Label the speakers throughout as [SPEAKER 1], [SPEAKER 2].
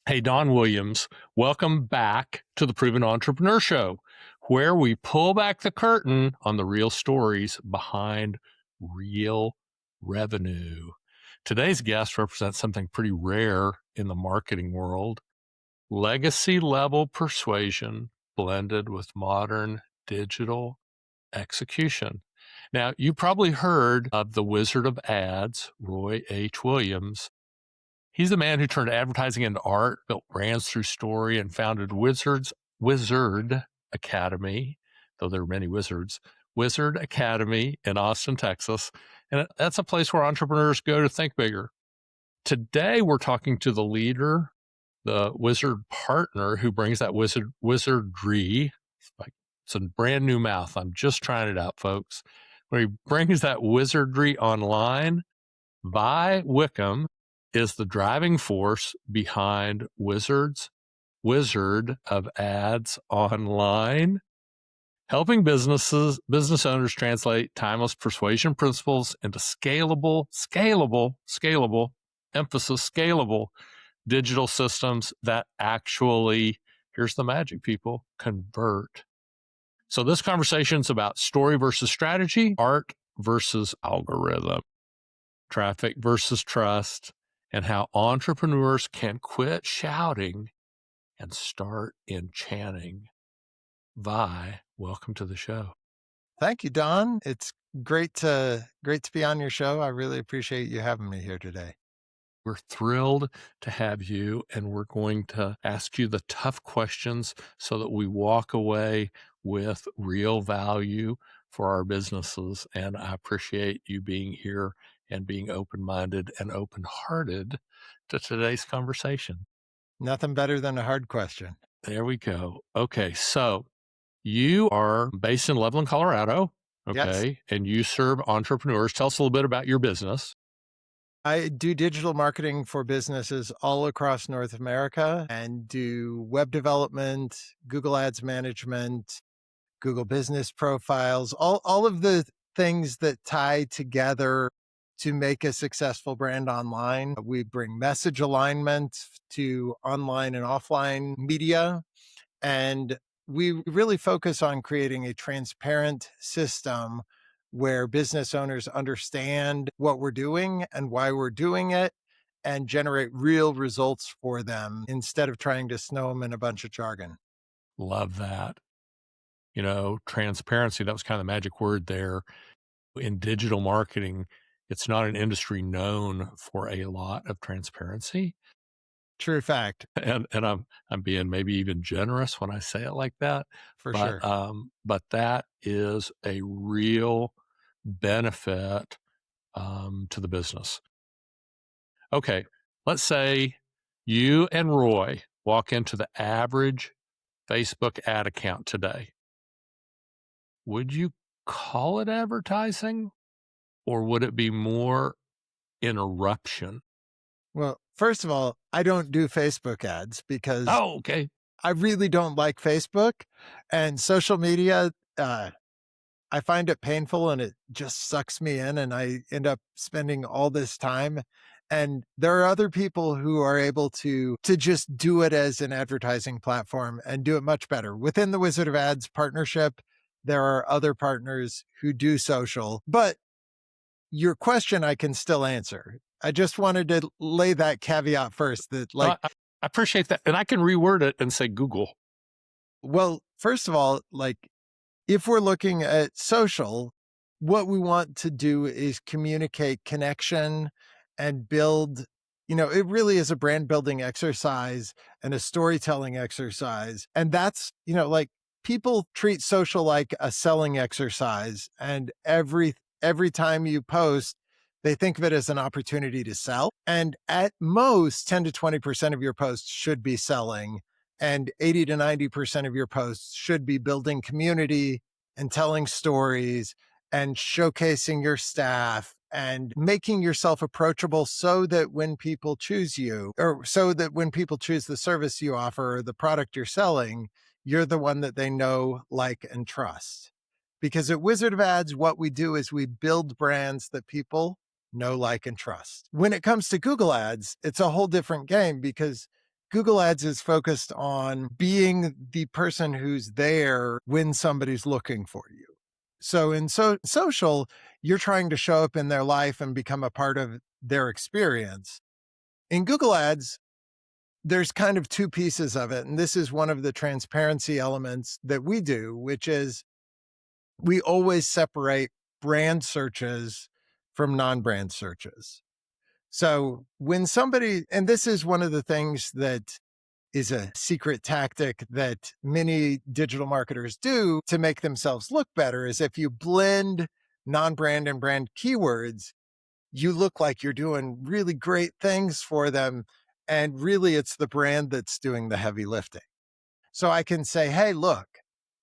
[SPEAKER 1] Hey, Don Williams, welcome back to the Proven Entrepreneur Show, where we pull back the curtain on the real stories behind real revenue. Today's guest represents something pretty rare in the marketing world: legacy level persuasion blended with modern digital execution. Now, you probably heard of the Wizard of Ads, Roy H. Williams. He's the man who turned advertising into art, built brands through story, and founded Wizard Academy, though there are many wizards, Wizard Academy in Austin, Texas. And that's a place where entrepreneurs go to think bigger. Today, we're talking to the leader, the wizard partner who brings that wizardry. It's a brand new mouth. I'm just trying it out, folks. When he brings that wizardry online, Vi Wickam is the driving force behind Wizard of Ads Online, helping business owners translate timeless persuasion principles into scalable, emphasis scalable digital systems that actually, here's the magic, people, convert. So this conversation is about story versus strategy, art versus algorithm, traffic versus trust, and how entrepreneurs can quit shouting and start enchanting. Vi, welcome to the show.
[SPEAKER 2] Thank you, Don. It's great to be on your show. I really appreciate you having me here today.
[SPEAKER 1] We're thrilled to have you, and we're going to ask you the tough questions so that we walk away with real value for our businesses. And I appreciate you being here and being open-minded and open-hearted to today's conversation.
[SPEAKER 2] Nothing better than a hard question.
[SPEAKER 1] There we go. Okay, so you are based in Loveland, Colorado. Okay,
[SPEAKER 2] Yes.
[SPEAKER 1] and you serve entrepreneurs. Tell us a little bit about your business.
[SPEAKER 2] I do digital marketing for businesses all across North America and do web development, Google Ads management, Google business profiles, all of the things that tie together to make a successful brand online. We bring message alignment to online and offline media, and we really focus on creating a transparent system where business owners understand what we're doing and why we're doing it and generate real results for them instead of trying to snow them in a bunch of jargon.
[SPEAKER 1] Love that. You know, transparency, that was kind of the magic word there. In digital marketing, it's not an industry known for a lot of transparency.
[SPEAKER 2] True fact.
[SPEAKER 1] And I'm being maybe even generous when I say it like that.
[SPEAKER 2] For
[SPEAKER 1] But
[SPEAKER 2] sure.
[SPEAKER 1] but that is a real benefit to the business. Okay, let's say you and Roy walk into the average Facebook ad account today. Would you call it advertising, or would it be more interruption?
[SPEAKER 2] Well, first of all, I don't do Facebook ads because
[SPEAKER 1] Oh, okay.
[SPEAKER 2] I really don't like Facebook and social media. I find it painful and it just sucks me in, and I end up spending all this time. And there are other people who are able to just do it as an advertising platform and do it much better. Within the Wizard of Ads partnership, there are other partners who do social, but your question I can still answer. I just wanted to lay that caveat first that
[SPEAKER 1] I appreciate that. And I can reword it and say Google.
[SPEAKER 2] well, first of all, if we're looking at social, what we want to do is communicate connection and build, it really is a brand building exercise and a storytelling exercise. And that's, people treat social like a selling exercise. And every time you post, they think of it as an opportunity to sell. And at most 10 to 20% of your posts should be selling, and 80 to 90% of your posts should be building community and telling stories and showcasing your staff and making yourself approachable so that when people choose you, or so that when people choose the service you offer or the product you're selling, you're the one that they know, like, and trust. Because at Wizard of Ads, what we do is we build brands that people know, like, and trust. When it comes to Google Ads, it's a whole different game because Google Ads is focused on being the person who's there when somebody's looking for you. So in social, you're trying to show up in their life and become a part of their experience. In Google Ads, there's kind of two pieces of it. And this is one of the transparency elements that we do, which is we always separate brand searches from non-brand searches. So when somebody, and this is one of the things that is a secret tactic that many digital marketers do to make themselves look better, is if you blend non-brand and brand keywords, you look like you're doing really great things for them. And really, it's the brand that's doing the heavy lifting. So I can say, hey, look,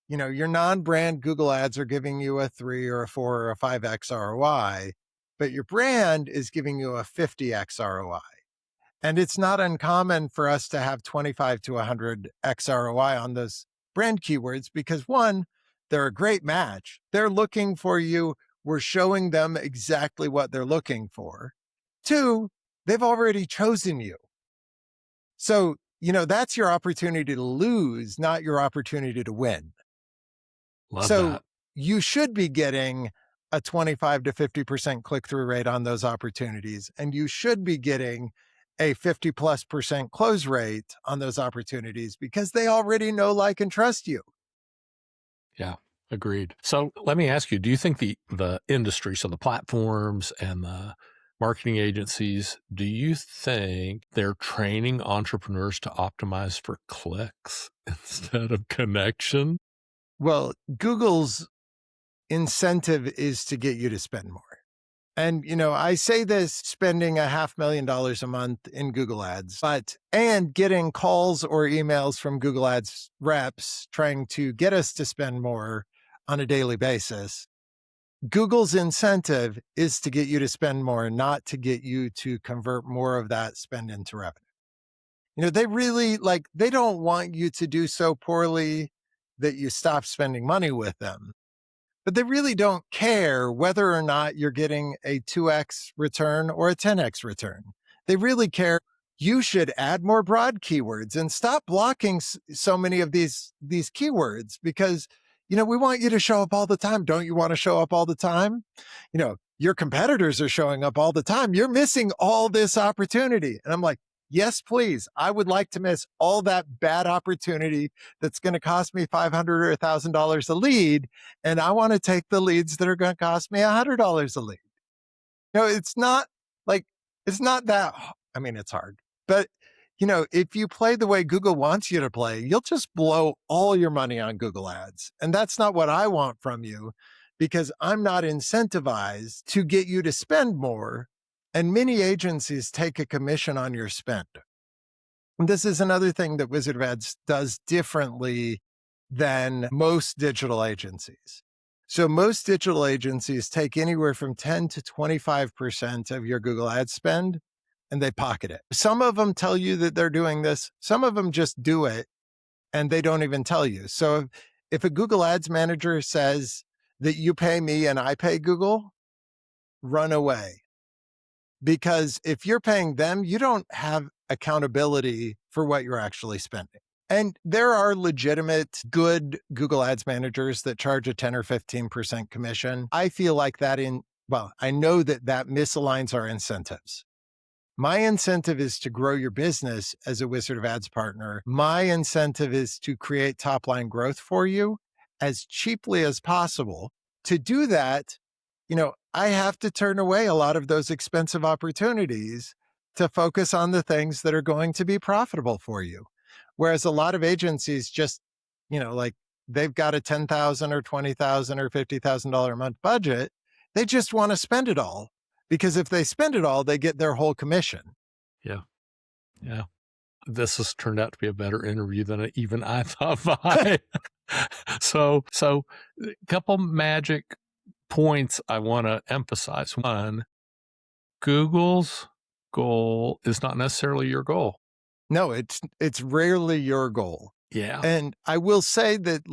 [SPEAKER 2] your non-brand Google ads are giving you a 3 or a 4 or a 5x ROI, but your brand is giving you a 50x ROI. And it's not uncommon for us to have 25 to 100x ROI on those brand keywords because one, they're a great match. They're looking for you. We're showing them exactly what they're looking for. Two, they've already chosen you. So, that's your opportunity to lose, not your opportunity to win.
[SPEAKER 1] Love
[SPEAKER 2] So
[SPEAKER 1] that.
[SPEAKER 2] you should be getting a 25 to 50% click-through rate on those opportunities. And you should be getting a 50+% close rate on those opportunities because they already know, like, and trust you.
[SPEAKER 1] Yeah, agreed. So let me ask you, do you think the industry, so the platforms and the marketing agencies, do you think they're training entrepreneurs to optimize for clicks instead of connection?
[SPEAKER 2] Well, Google's incentive is to get you to spend more. And, I say this spending $500,000 a month in Google ads, and getting calls or emails from Google ads reps trying to get us to spend more on a daily basis. Google's incentive is to get you to spend more, not to get you to convert more of that spend into revenue. They really they don't want you to do so poorly that you stop spending money with them. But they really don't care whether or not you're getting a 2x return or a 10x return. They really care. You should add more broad keywords and stop blocking so many of these keywords because, we want you to show up all the time. Don't you want to show up all the time? Your competitors are showing up all the time. You're missing all this opportunity. And I'm like, yes, please. I would like to miss all that bad opportunity that's going to cost me $500 or $1,000 a lead. And I want to take the leads that are going to cost me $100 a lead. It's not it's not that, I mean, it's hard, but if you play the way Google wants you to play, you'll just blow all your money on Google ads. And that's not what I want from you because I'm not incentivized to get you to spend more. And many agencies take a commission on your spend. And this is another thing that Wizard of Ads does differently than most digital agencies. So most digital agencies take anywhere from 10 to 25% of your Google ad spend and they pocket it. Some of them tell you that they're doing this. Some of them just do it and they don't even tell you. So if a Google Ads manager says that you pay me and I pay Google, run away. Because if you're paying them, you don't have accountability for what you're actually spending. And there are legitimate, good Google Ads managers that charge a 10 or 15% commission. I feel like I know that misaligns our incentives. My incentive is to grow your business as a Wizard of Ads partner. My incentive is to create top line growth for you as cheaply as possible. To do that, I have to turn away a lot of those expensive opportunities to focus on the things that are going to be profitable for you. Whereas a lot of agencies just, they've got a $10,000 or $20,000 or $50,000 a month budget. They just want to spend it all because if they spend it all, they get their whole commission.
[SPEAKER 1] Yeah. Yeah. This has turned out to be a better interview than even I thought. Vi. So a couple magic points I want to emphasize. One, Google's goal is not necessarily your goal.
[SPEAKER 2] No, it's rarely your goal.
[SPEAKER 1] Yeah.
[SPEAKER 2] And I will say that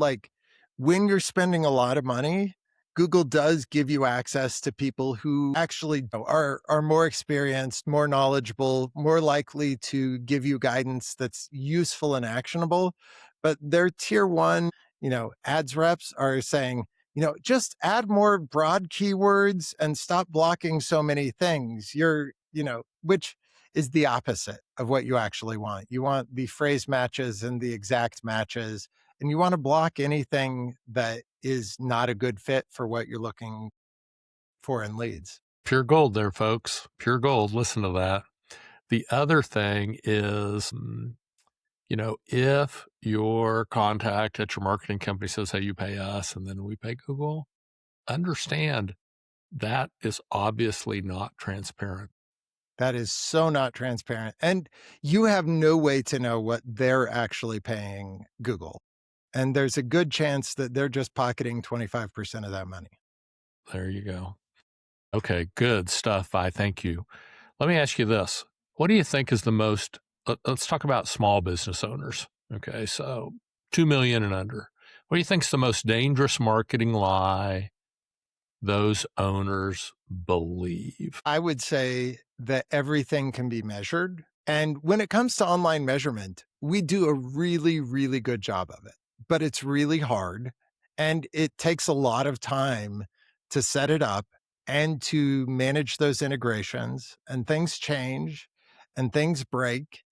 [SPEAKER 2] when you're spending a lot of money, Google does give you access to people who actually are more experienced, more knowledgeable, more likely to give you guidance that's useful and actionable. But their tier one, ads reps are saying, just add more broad keywords and stop blocking so many things. Which is the opposite of what you actually want. You want the phrase matches and the exact matches, and you want to block anything that is not a good fit for what you're looking for in leads.
[SPEAKER 1] Pure gold there, folks. Pure gold. Listen to that. The other thing is, if your contact at your marketing company says, hey, you pay us and then we pay Google, understand that is obviously not transparent.
[SPEAKER 2] That is so not transparent. And you have no way to know what they're actually paying Google. And there's a good chance that they're just pocketing 25% of that money.
[SPEAKER 1] There you go. Okay, good stuff. I thank you. Let me ask you this. What do you think is the most, let's talk about small business owners. Okay, so 2 million and under. What do you think is the most dangerous marketing lie those owners believe?
[SPEAKER 2] I would say that everything can be measured. And when it comes to online measurement, we do a really, really good job of it, but it's really hard. And it takes a lot of time to set it up and to manage those integrations. And things change and things break.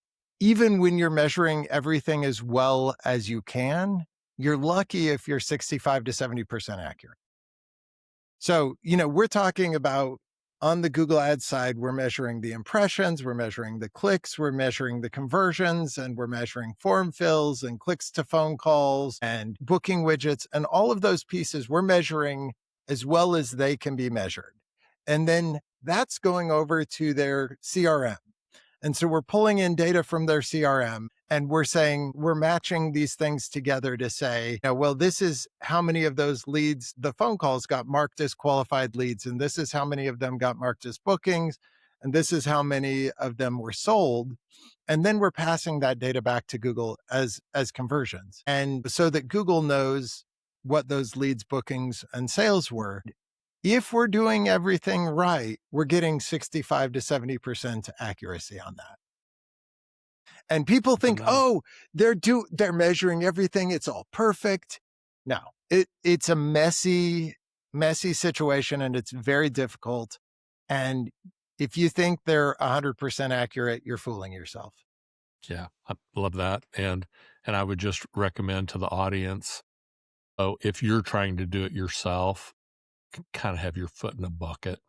[SPEAKER 2] Even when you're measuring everything as well as you can, you're lucky if you're 65 to 70% accurate. So, we're talking about on the Google Ads side, we're measuring the impressions, we're measuring the clicks, we're measuring the conversions, and we're measuring form fills and clicks to phone calls and booking widgets. And all of those pieces we're measuring as well as they can be measured. And then that's going over to their CRM. And so we're pulling in data from their CRM and we're saying, we're matching these things together to say, well, this is how many of those leads, the phone calls got marked as qualified leads. And this is how many of them got marked as bookings. And this is how many of them were sold. And then we're passing that data back to Google as conversions. And so that Google knows what those leads, bookings, and sales were. If we're doing everything right, we're getting 65 to 70% accuracy on that. And people think, oh, they're measuring everything. It's all perfect. No, it's a messy situation and it's very difficult. And if you think they're 100% accurate, you're fooling yourself.
[SPEAKER 1] Yeah, I love that. And I would just recommend to the audience, if you're trying to do it yourself, kind of have your foot in a bucket.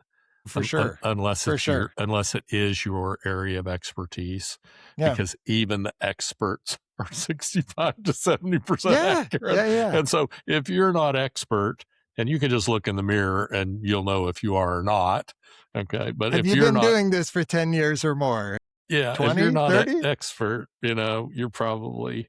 [SPEAKER 2] For sure.
[SPEAKER 1] Unless it is your area of expertise, because even the experts are 65 to 70% accurate.
[SPEAKER 2] Yeah.
[SPEAKER 1] And so if you're not expert, and you can just look in the mirror and you'll know if you are or not. Okay. But
[SPEAKER 2] have
[SPEAKER 1] if
[SPEAKER 2] you
[SPEAKER 1] you're
[SPEAKER 2] been
[SPEAKER 1] not
[SPEAKER 2] doing this for 10 years or more?
[SPEAKER 1] Yeah.
[SPEAKER 2] 20,
[SPEAKER 1] if you're not
[SPEAKER 2] 30?
[SPEAKER 1] an expert, you're probably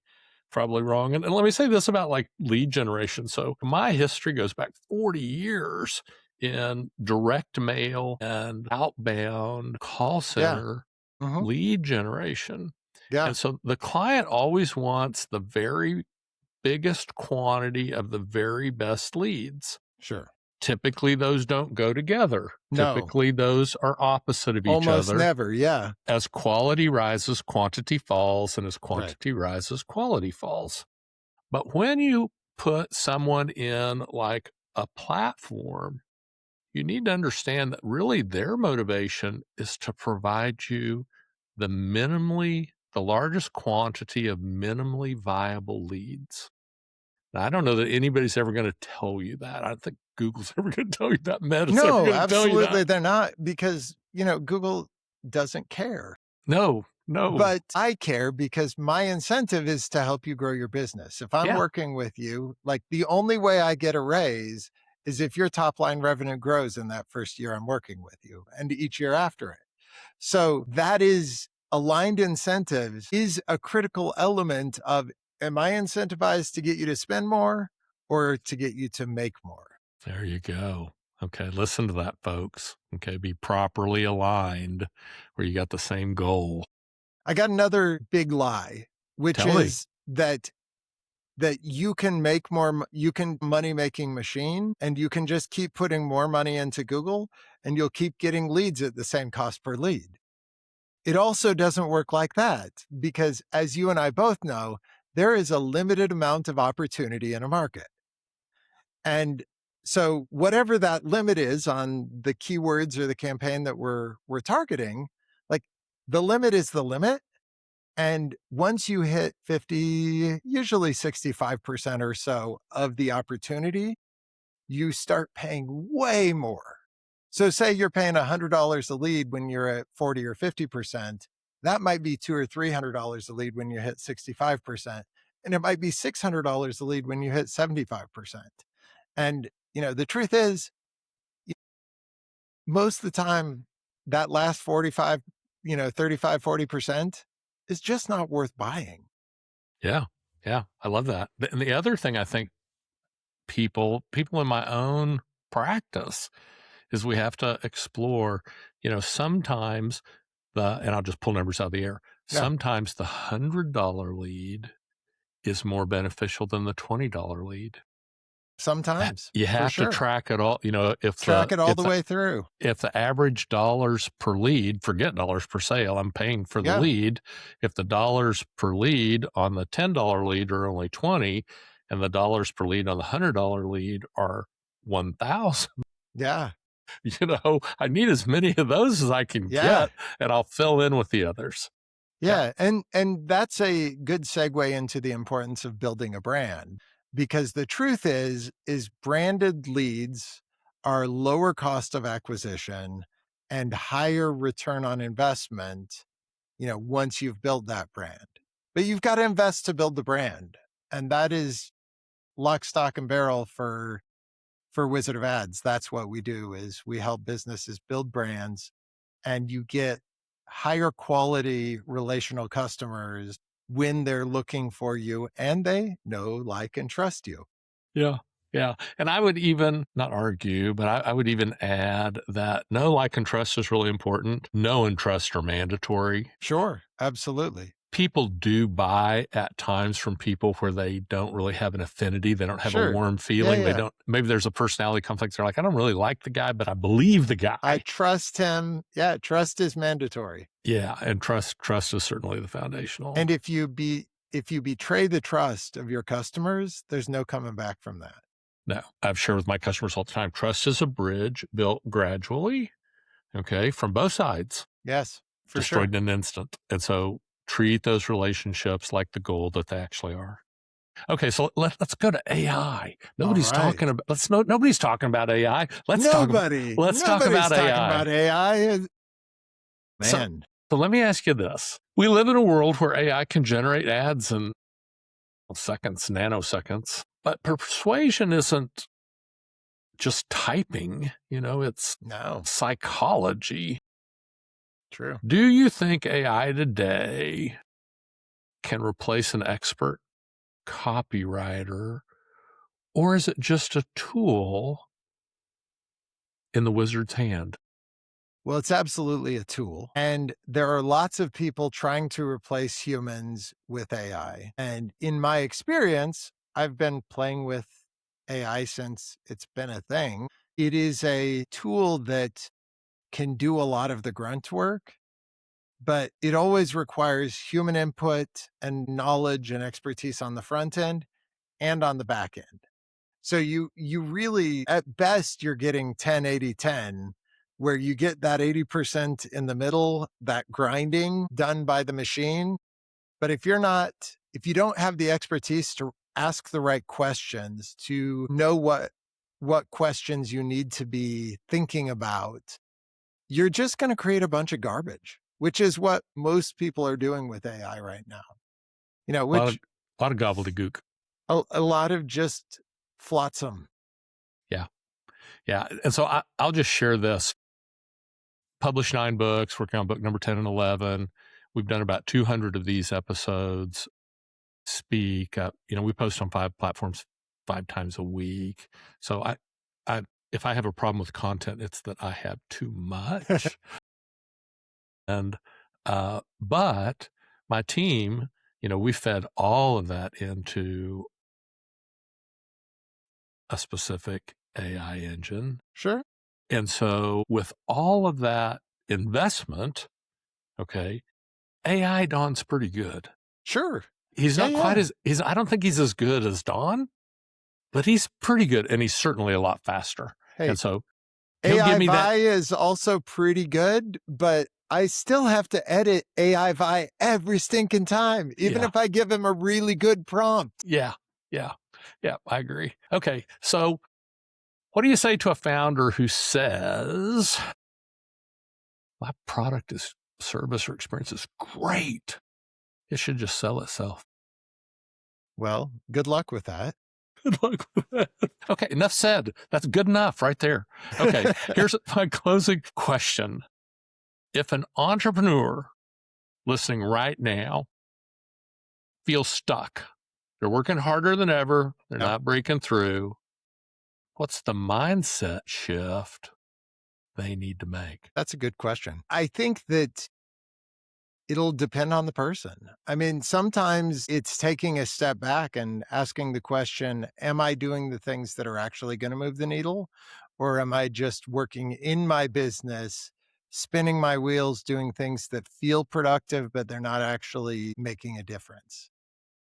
[SPEAKER 1] wrong. And let me say this about like lead generation. So my history goes back 40 years in direct mail and outbound call center lead generation.
[SPEAKER 2] Yeah.
[SPEAKER 1] And so the client always wants the very biggest quantity of the very best leads.
[SPEAKER 2] Sure.
[SPEAKER 1] Typically, those don't go together.
[SPEAKER 2] No.
[SPEAKER 1] Typically, those are opposite of each other.
[SPEAKER 2] Almost never, yeah.
[SPEAKER 1] As quality rises, quantity falls, and as quantity rises, quality falls. But when you put someone in like a platform, you need to understand that really their motivation is to provide you the largest quantity of minimally viable leads. Now, I don't know that anybody's ever going to tell you that. I don't think Google's ever going to tell you that. Meta's ever going to tell you that.
[SPEAKER 2] Absolutely they're not, because, Google doesn't care.
[SPEAKER 1] No.
[SPEAKER 2] But I care because my incentive is to help you grow your business. If I'm working with you, like the only way I get a raise is if your top line revenue grows in that first year I'm working with you and each year after it. So that is aligned incentives is a critical element of, am I incentivized to get you to spend more or to get you to make more?
[SPEAKER 1] There you go. Okay, listen to that, folks. Okay, be properly aligned where you got the same goal.
[SPEAKER 2] I got another big lie, which is that that you can make more, you can money making machine, and you can just keep putting more money into Google and you'll keep getting leads at the same cost per lead. It also doesn't work like that because, as you and I both know, there is a limited amount of opportunity in a market. And so whatever that limit is on the keywords or the campaign that we're targeting, like the limit is the limit. And once you hit 50, usually 65% or so of the opportunity, you start paying way more. So say you're paying $100 a lead when you're at 40 or 50%, that might be $200 or $300 a lead when you hit 65%. And it might be $600 a lead when you hit 75%. And, the truth is, most of the time, that last 45, 35, 40% is just not worth buying.
[SPEAKER 1] Yeah. Yeah. I love that. And the other thing I think people in my own practice is we have to explore, sometimes and I'll just pull numbers out of the air.
[SPEAKER 2] Yeah.
[SPEAKER 1] Sometimes the $100 lead is more beneficial than the $20 lead.
[SPEAKER 2] Sometimes,
[SPEAKER 1] You
[SPEAKER 2] for
[SPEAKER 1] have to
[SPEAKER 2] sure.
[SPEAKER 1] track it all.
[SPEAKER 2] Track it all the way through.
[SPEAKER 1] If the average dollars per lead, forget dollars per sale, I'm paying for the
[SPEAKER 2] Yeah.
[SPEAKER 1] lead. If the dollars per lead on the $10 lead are only 20 and the dollars per lead on the $100 lead are 1,000,
[SPEAKER 2] Yeah.
[SPEAKER 1] I need as many of those as I can
[SPEAKER 2] Yeah.
[SPEAKER 1] get, and I'll fill in with the others.
[SPEAKER 2] Yeah. And that's a good segue into the importance of building a brand, because the truth is branded leads are lower cost of acquisition and higher return on investment, once you've built that brand. But you've got to invest to build the brand. And that is lock, stock, and barrel for Wizard of Ads. That's what we do, is we help businesses build brands, and you get higher quality relational customers when they're looking for you and they know, like, and trust you.
[SPEAKER 1] Yeah. Yeah. And I would even not argue, but I would even add that know, like, and trust is really important. Know and trust are mandatory.
[SPEAKER 2] Sure. Absolutely.
[SPEAKER 1] People do buy at times from people where they don't really have an affinity. They don't have a
[SPEAKER 2] Sure.
[SPEAKER 1] warm
[SPEAKER 2] Yeah.
[SPEAKER 1] feeling. They
[SPEAKER 2] Yeah.
[SPEAKER 1] don't, maybe there's a personality conflict. They're like, I don't really like the guy, but I believe the guy.
[SPEAKER 2] I trust him. Yeah. Trust is mandatory.
[SPEAKER 1] Yeah. And trust is certainly the foundational.
[SPEAKER 2] And if you betray the trust of your customers, there's no coming back from that.
[SPEAKER 1] No, I've shared with my customers all the time. Trust is a bridge built gradually, okay, from both sides,
[SPEAKER 2] Yes, for
[SPEAKER 1] destroyed
[SPEAKER 2] sure.
[SPEAKER 1] in an instant. And so treat those relationships like the gold that they actually are. Okay, so let's go to AI. Nobody's talking about AI. Let's talk about
[SPEAKER 2] Nobody's
[SPEAKER 1] AI.
[SPEAKER 2] talking about AI.
[SPEAKER 1] So,
[SPEAKER 2] Man.
[SPEAKER 1] so let me ask you this. We live in a world where AI can generate ads in seconds, nanoseconds, but persuasion isn't just typing, it's
[SPEAKER 2] No.
[SPEAKER 1] psychology.
[SPEAKER 2] True.
[SPEAKER 1] Do you think AI today can replace an expert copywriter, or is it just a tool in the wizard's hand?
[SPEAKER 2] Well, it's absolutely a tool. And there are lots of people trying to replace humans with AI. And in my experience, I've been playing with AI since it's been a thing. It is a tool that can do a lot of the grunt work, but it always requires human input and knowledge and expertise on the front end and on the back end. So you really, at best, you're getting 10-80-10, where you get that 80% in the middle, that grinding done by the machine. But if you don't have the expertise to ask the right questions, to know what questions you need to be thinking about, you're just going to create a bunch of garbage, which is what most people are doing with AI right now. Which
[SPEAKER 1] A lot of gobbledygook.
[SPEAKER 2] a lot of just flotsam.
[SPEAKER 1] Yeah. Yeah. And so I'll just share this. Published 9 books, working on book number 10 and 11. We've done about 200 of these episodes. Speak. We post on 5 platforms 5 times a week. So if I have a problem with content, it's that I have too much. And, but my team, we fed all of that into a specific AI engine.
[SPEAKER 2] Sure.
[SPEAKER 1] And so with all of that investment, okay, AI Don's pretty good.
[SPEAKER 2] Sure.
[SPEAKER 1] He's
[SPEAKER 2] Yeah,
[SPEAKER 1] not quite
[SPEAKER 2] yeah.
[SPEAKER 1] I don't think he's as good as Don, but he's pretty good, and he's certainly a lot faster.
[SPEAKER 2] Hey,
[SPEAKER 1] And so he'll give
[SPEAKER 2] AI
[SPEAKER 1] me that.
[SPEAKER 2] Vi is also pretty good, but I still have to edit AI Vi every stinking time, even
[SPEAKER 1] Yeah,
[SPEAKER 2] if I give him a really good prompt.
[SPEAKER 1] yeah, yeah, yeah, I agree. Okay, so what do you say to a founder who says, my product is service or experience is great. It should just sell itself.
[SPEAKER 2] Well, good luck with that.
[SPEAKER 1] Good luck with that. Okay, enough said. That's good enough right there. Okay, here's my closing question. If an entrepreneur listening right now feels stuck, they're working harder than ever, they're
[SPEAKER 2] Yeah,
[SPEAKER 1] not breaking through, what's the mindset shift they need to make?
[SPEAKER 2] that's a good question. I think that it'll depend on the person. I mean, sometimes it's taking a step back and asking the question, am I doing the things that are actually going to move the needle? Or am I just working in my business, spinning my wheels, doing things that feel productive, but they're not actually making a difference?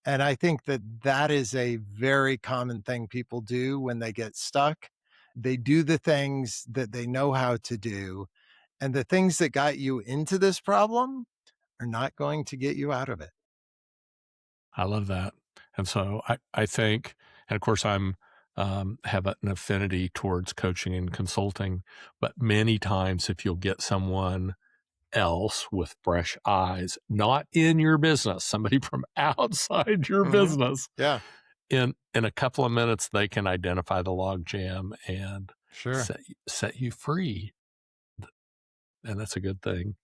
[SPEAKER 2] And I think that that is a very common thing people do when they get stuck. They do the things that they know how to do. And the things that got you into this problem are not going to get you out of it.
[SPEAKER 1] I love that. And so I think, and of course, have an affinity towards coaching and consulting, but many times if you'll get someone else with fresh eyes, not in your business, somebody from outside your
[SPEAKER 2] Mhm.
[SPEAKER 1] business,
[SPEAKER 2] Yeah,
[SPEAKER 1] in a couple of minutes, they can identify the log jam and
[SPEAKER 2] sure.
[SPEAKER 1] set you free. And that's a good thing.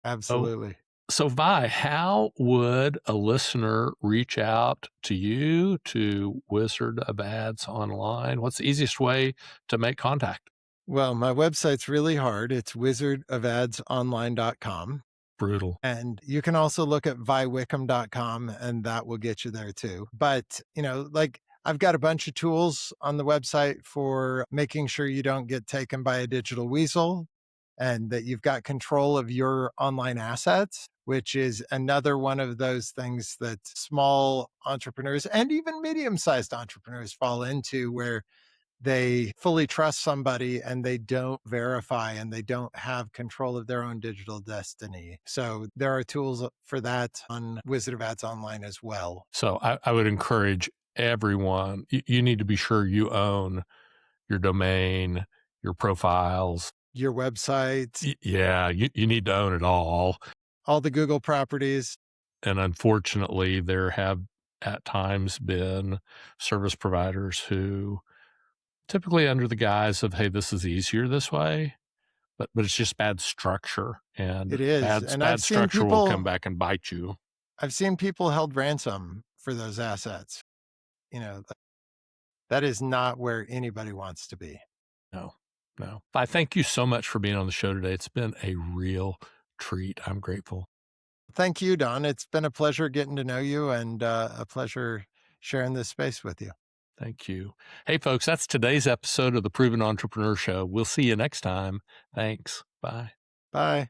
[SPEAKER 1] Oh,
[SPEAKER 2] Absolutely.
[SPEAKER 1] so Vi, how would a listener reach out to you, to Wizard of Ads Online? What's the easiest way to make contact?
[SPEAKER 2] Well, my website's really hard. It's wizardofadsonline.com.
[SPEAKER 1] Brutal.
[SPEAKER 2] And you can also look at viwickam.com and that will get you there too. But, like I've got a bunch of tools on the website for making sure you don't get taken by a digital weasel and that you've got control of your online assets, which is another one of those things that small entrepreneurs and even medium sized entrepreneurs fall into where they fully trust somebody and they don't verify and they don't have control of their own digital destiny. So there are tools for that on Wizard of Ads Online as well.
[SPEAKER 1] So I would encourage everyone, you need to be sure you own your domain, your profiles.
[SPEAKER 2] Your website,
[SPEAKER 1] Yeah, you need to own it all.
[SPEAKER 2] all the Google properties.
[SPEAKER 1] And unfortunately, there have at times been service providers who typically under the guise of, hey, this is easier this way, but it's just bad structure, and
[SPEAKER 2] It is. And
[SPEAKER 1] bad structure will come back and bite you.
[SPEAKER 2] I've seen people held ransom for those assets. That is not where anybody wants to be.
[SPEAKER 1] No, no. I thank you so much for being on the show today. It's been a real treat. I'm grateful.
[SPEAKER 2] Thank you, Don. It's been a pleasure getting to know you and a pleasure sharing this space with you.
[SPEAKER 1] Thank you. Hey, folks, that's today's episode of the Proven Entrepreneur Show. We'll see you next time. Thanks. Bye.
[SPEAKER 2] Bye.